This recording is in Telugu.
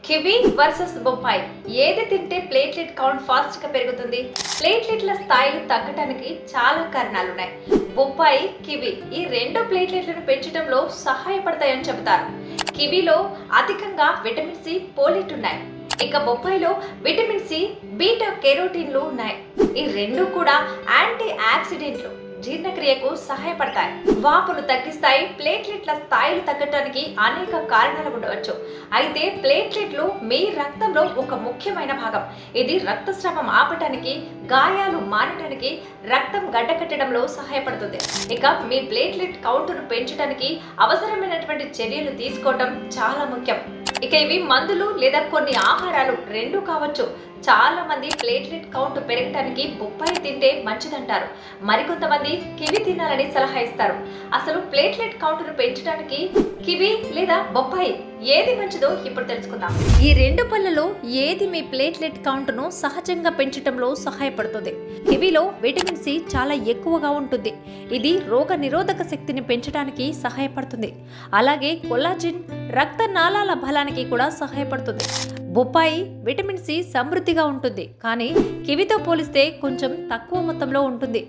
కివి వర్సెస్ బొప్పాయి, ఏది తింటే ప్లేట్లెట్ కౌంట్ ఫాస్ట్ గా పెరుగుతుంది? ప్లేట్లెట్ల స్థాయిలు తగ్గడానికి చాలా కారణాలున్నాయి. బొప్పాయి, కివి ఈ రెండు ప్లేట్లెట్లను పెంచడంలో సహాయపడతాయని చెబుతారు. కివిలో అధికంగా విటమిన్ సి, పోలేట్ ఉన్నాయి. ఇక బొప్పాయిలో విటమిన్ సి, బీటా కెరోటిన్లు ఉన్నాయి. ఈ రెండు కూడా యాంటీ ఆక్సిడెంట్లు, జీర్ణక్రియకు సహాయపడతాయి. వాపును తగ్గిస్తాయి. ప్లేట్లెట్ల స్థాయిలు తగ్గడానికి అనేక కారణాలు ఉండవచ్చు. అయితే ప్లేట్లెట్లు మీ రక్తంలో ఒక ముఖ్యమైన భాగం. ఇది రక్తస్రావం ఆపటానికి, గాయాలు మానడానికి, రక్తం గడ్డకట్టడంలో సహాయపడుతుంది. ఇక మీ ప్లేట్లెట్ కౌంటును పెంచడానికి అవసరమైనటువంటి చర్యలు తీసుకోవటం చాలా ముఖ్యం. ఇక ఇవి మందులు లేదా కొన్ని ఆహారాలు రెండు కావచ్చు. చాలా మంది ప్లేట్లెట్ కౌంట్ పెరగడానికి బొప్పాయి తింటే మంచిదంటారు. మరికొంతమంది కివి తినాలని సలహా ఇస్తారు. అసలు ప్లేట్లెట్ కౌంట్ను పెంచడానికి కివి లేదా బొప్పాయి ఏది మంచిదో ఇప్పుడు తెలుసుకుందాం. ఈ రెండు పళ్ళలో ఏది మీ ప్లేట్లెట్ కౌంట్ను సహజంగా పెంచడంలో సహాయపడుతుంది? కివిలో విటమిన్ సి చాలా ఎక్కువగా ఉంటుంది. ఇది రోగ నిరోధక శక్తిని పెంచడానికి సహాయపడుతుంది. అలాగే కొల్లాజిన్ రక్త నాళాల బలానికి కూడా సహాయపడుతుంది. బొప్పాయి విటమిన్ సి సమృద్ధిగా ఉంటుంది, కానీ కివితో పోలిస్తే కొంచెం తక్కువ మొత్తంలో ఉంటుంది.